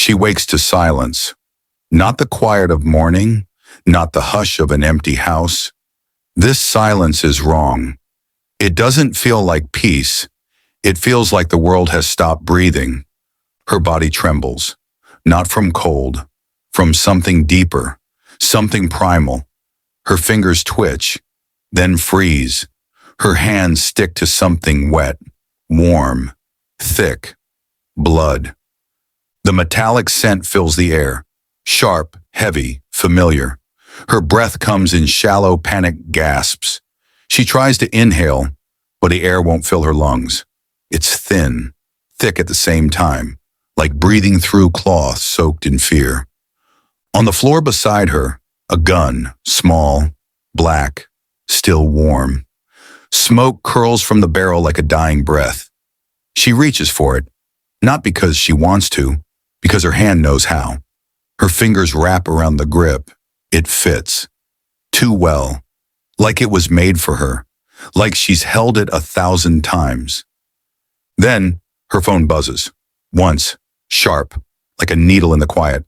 She wakes to silence, not the quiet of morning, not the hush of an empty house. This silence is wrong. It doesn't feel like peace. It feels like the world has stopped breathing. Her body trembles, not from cold, from something deeper, something primal. Her fingers twitch, then freeze. Her hands stick to something wet, warm, thick, blood. The metallic scent fills the air, sharp, heavy, familiar. Her breath comes in shallow, panicked gasps. She tries to inhale, but the air won't fill her lungs. It's thin, thick at the same time, like breathing through cloth soaked in fear. On the floor beside her, a gun, small, black, still warm. Smoke curls from the barrel like a dying breath. She reaches for it, not because she wants to, because her hand knows how. Her fingers wrap around the grip. It fits. Too well. Like it was made for her. Like she's held it 1,000 times. Then, her phone buzzes. Once, sharp, like a needle in the quiet.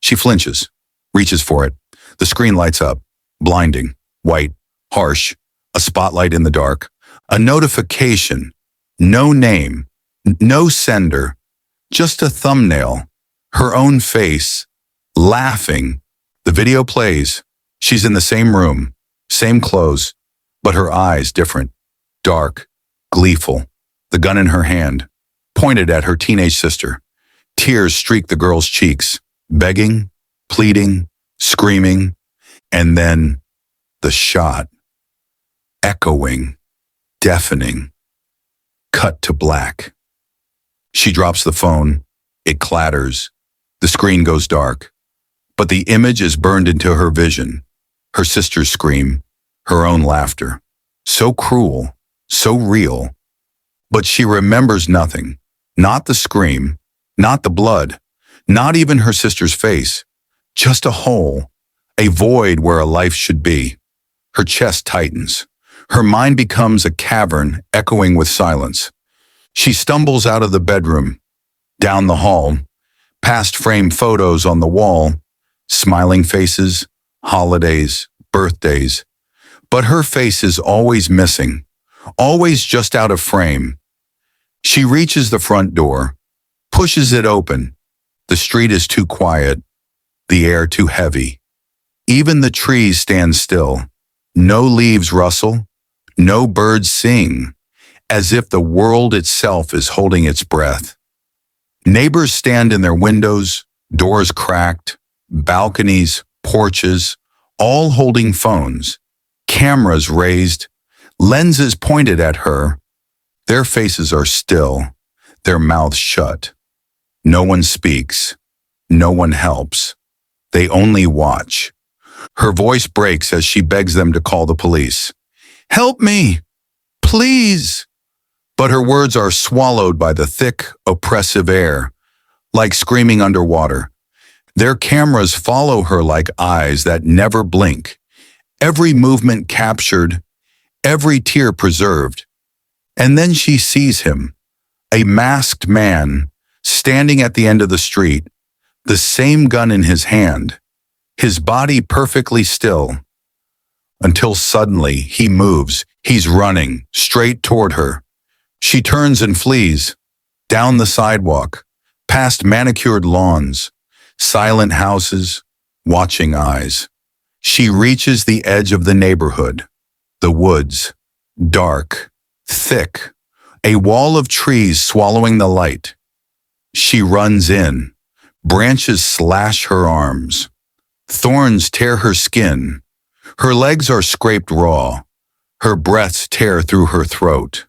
She flinches, reaches for it. The screen lights up, blinding, white, harsh, a spotlight in the dark. A notification. No name. No sender. Just a thumbnail. Her own face. Laughing. The video plays. She's in the same room, same clothes, but her eyes different. Dark, gleeful. The gun in her hand, pointed at her teenage sister. Tears streak the girl's cheeks, begging, pleading, screaming, and then the shot. Echoing, deafening. Cut to black. She drops the phone. It clatters. The screen goes dark. But the image is burned into her vision. Her sister's scream, her own laughter. So cruel, so real. But she remembers nothing. Not the scream, not the blood, not even her sister's face. Just a hole, a void where a life should be. Her chest tightens. Her mind becomes a cavern echoing with silence. She stumbles out of the bedroom, down the hall, past framed photos on the wall, smiling faces, holidays, birthdays. But her face is always missing, always just out of frame. She reaches the front door, pushes it open. The street is too quiet, the air too heavy. Even the trees stand still. No leaves rustle, no birds sing, as if the world itself is holding its breath. Neighbors stand in their windows, doors cracked, balconies, porches, all holding phones, cameras raised, lenses pointed at her. Their faces are still, their mouths shut. No one speaks, no one helps. They only watch. Her voice breaks as she begs them to call the police. "Help me! Please!" But her words are swallowed by the thick, oppressive air, like screaming underwater. Their cameras follow her like eyes that never blink, every movement captured, every tear preserved. And then she sees him, a masked man, standing at the end of the street, the same gun in his hand, his body perfectly still. Until suddenly he moves, he's running, straight toward her. She turns and flees, down the sidewalk, past manicured lawns, silent houses, watching eyes. She reaches the edge of the neighborhood, the woods, dark, thick, a wall of trees swallowing the light. She runs in. Branches slash her arms. Thorns tear her skin. Her legs are scraped raw. Her breaths tear through her throat.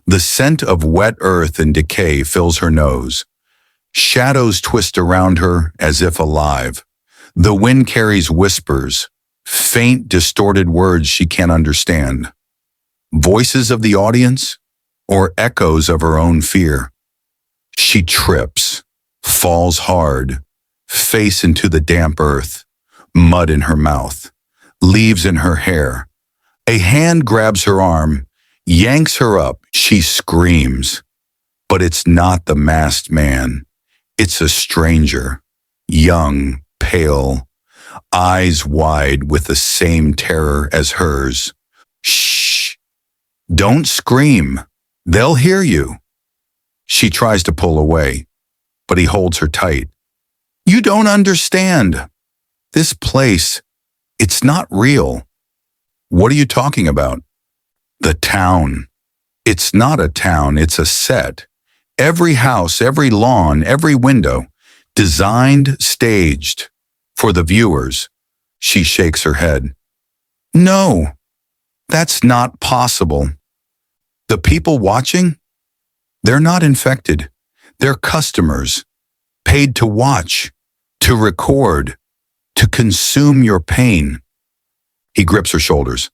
The scent of wet earth and decay fills her nose. Shadows twist around her as if alive. The wind carries whispers, faint, distorted words she can't understand. Voices of the audience or echoes of her own fear. She trips, falls hard, face into the damp earth, mud in her mouth, leaves in her hair. A hand grabs her arm, yanks her up. She screams. But it's not the masked man. It's a stranger, young, pale, eyes wide with the same terror as hers. Shh! Don't scream. They'll hear you. She tries to pull away, but he holds her tight. You don't understand. This place, it's not real. What are you talking about? The town. It's not a town, it's a set. Every house, every lawn, every window, designed, staged. For the viewers, she shakes her head. No, that's not possible. The people watching? They're not infected. They're customers, paid to watch, to record, to consume your pain. He grips her shoulders.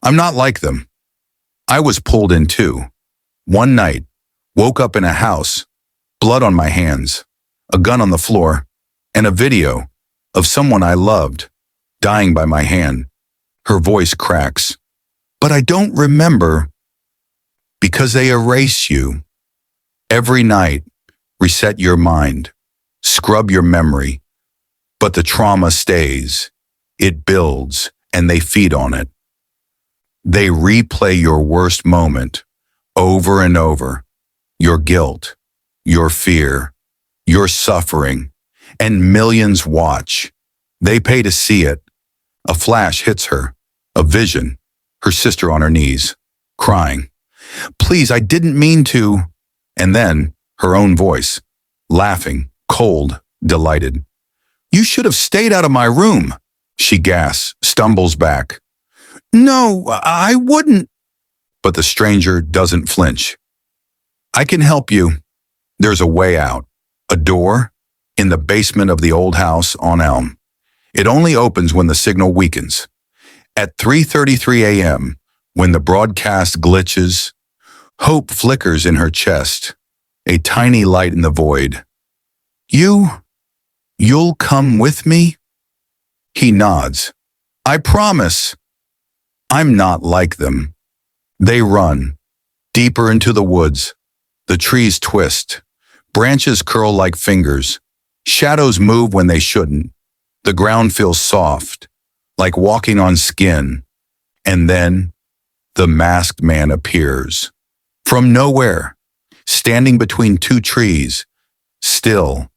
I'm not like them. I was pulled in too. One night, woke up in a house, blood on my hands, a gun on the floor, and a video of someone I loved dying by my hand. Her voice cracks. But I don't remember because they erase you. Every night, reset your mind, scrub your memory, but the trauma stays. It builds, and they feed on it. They replay your worst moment over and over. Your guilt, your fear, your suffering, and millions watch. They pay to see it. A flash hits her, a vision, her sister on her knees, crying. Please, I didn't mean to. And then her own voice, laughing, cold, delighted. You should have stayed out of my room. She gasps, stumbles back. No, I wouldn't. But the stranger doesn't flinch. I can help you. There's a way out. A door in the basement of the old house on Elm. It only opens when the signal weakens. At 3:33 a.m., when the broadcast glitches, hope flickers in her chest, a tiny light in the void. You'll come with me? He nods. I promise. I'm not like them. They run, deeper into the woods. The trees twist. Branches curl like fingers. Shadows move when they shouldn't. The ground feels soft, like walking on skin. And then, the masked man appears. From nowhere, standing between two trees, still,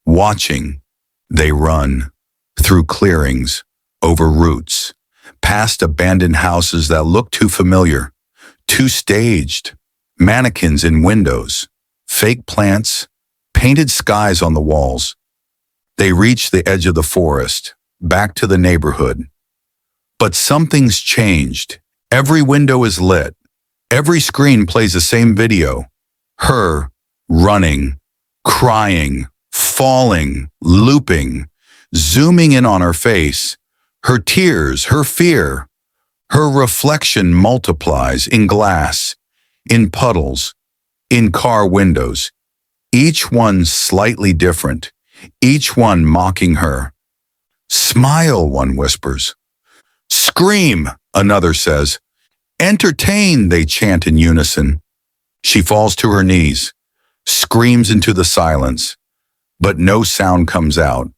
watching. They run, through clearings, over roots, past abandoned houses that look too familiar, too staged, mannequins in windows, fake plants, painted skies on the walls. They reach the edge of the forest, back to the neighborhood. But something's changed. Every window is lit. Every screen plays the same video. Her, running, crying, falling, looping, zooming in on her face. Her tears, her fear. Her reflection multiplies in glass, in puddles, in car windows. Each one slightly different. Each one mocking her. Smile, one whispers. Scream, another says. Entertain, they chant in unison. She falls to her knees, screams into the silence, but no sound comes out.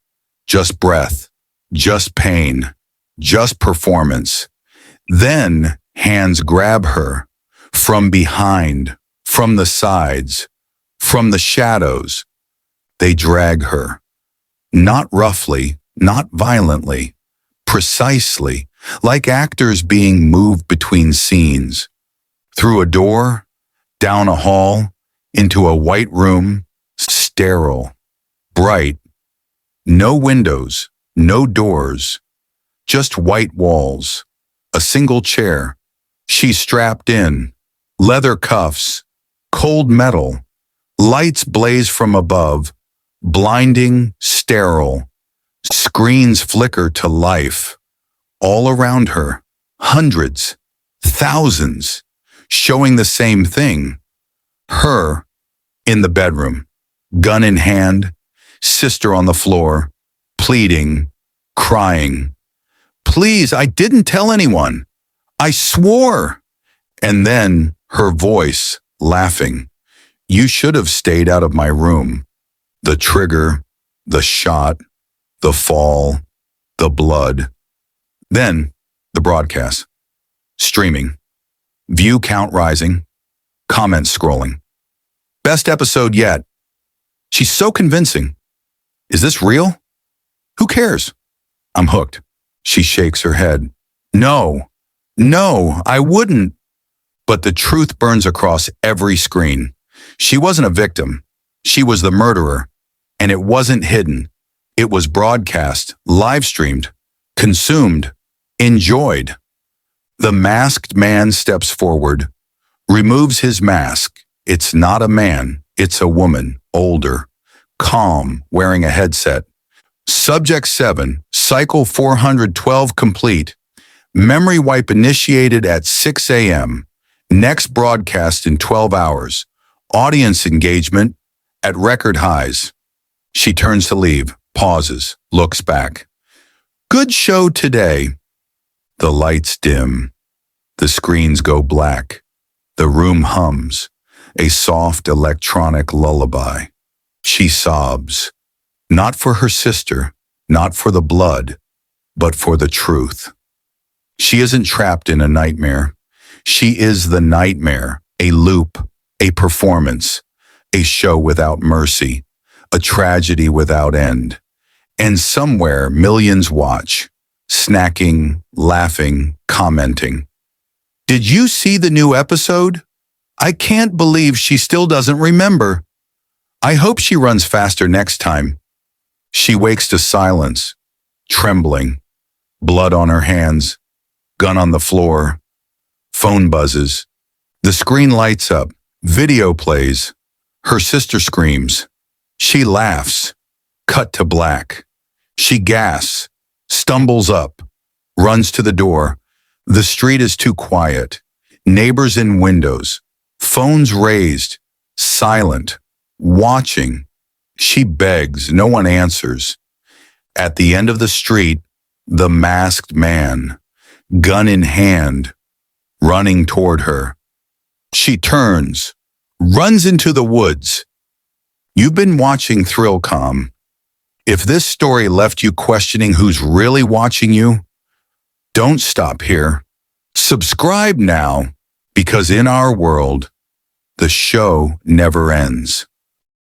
Just breath, just pain, just performance. Then hands grab her, from behind, from the sides, from the shadows. They drag her, not roughly, not violently, precisely, like actors being moved between scenes, through a door, down a hall, into a white room, sterile, bright, no windows, no doors, just white walls, a single chair. She's strapped in, leather cuffs, cold metal, lights blaze from above, blinding, sterile. Screens flicker to life. All around her, hundreds, thousands, showing the same thing. Her, in the bedroom, gun in hand, sister on the floor, pleading, crying. Please, I didn't tell anyone. I swore. And then her voice, laughing. You should have stayed out of my room. The trigger, the shot, the fall, the blood. Then, the broadcast. Streaming. View count rising. Comments scrolling. Best episode yet. She's so convincing. Is this real? Who cares? I'm hooked. She shakes her head. No, I wouldn't. But the truth burns across every screen. She wasn't a victim. She was the murderer. And it wasn't hidden. It was broadcast, live streamed, consumed, enjoyed. The masked man steps forward, removes his mask. It's not a man, it's a woman, older, calm, wearing a headset. Subject 7, cycle 412 complete. Memory wipe initiated at 6 a.m. Next broadcast in 12 hours. Audience engagement at record highs. She turns to leave, pauses, looks back. Good show today. The lights dim. The screens go black. The room hums. A soft electronic lullaby. She sobs. Not for her sister, not for the blood, but for the truth. She isn't trapped in a nightmare. She is the nightmare, a loop, a performance, a show without mercy, a tragedy without end. And somewhere millions watch, snacking, laughing, commenting. Did you see the new episode? I can't believe she still doesn't remember. I hope she runs faster next time. She wakes to silence, trembling, blood on her hands, gun on the floor, phone buzzes. The screen lights up, video plays. Her sister screams. She laughs. Cut to black. She gasps, stumbles up, runs to the door. The street is too quiet. Neighbors in windows, phones raised, silent, watching. She begs, no one answers. At the end of the street, the masked man, gun in hand, running toward her. She turns, runs into the woods. You've been watching Thrillcom. If this story left you questioning who's really watching you, don't stop here. Subscribe now, because in our world, the show never ends.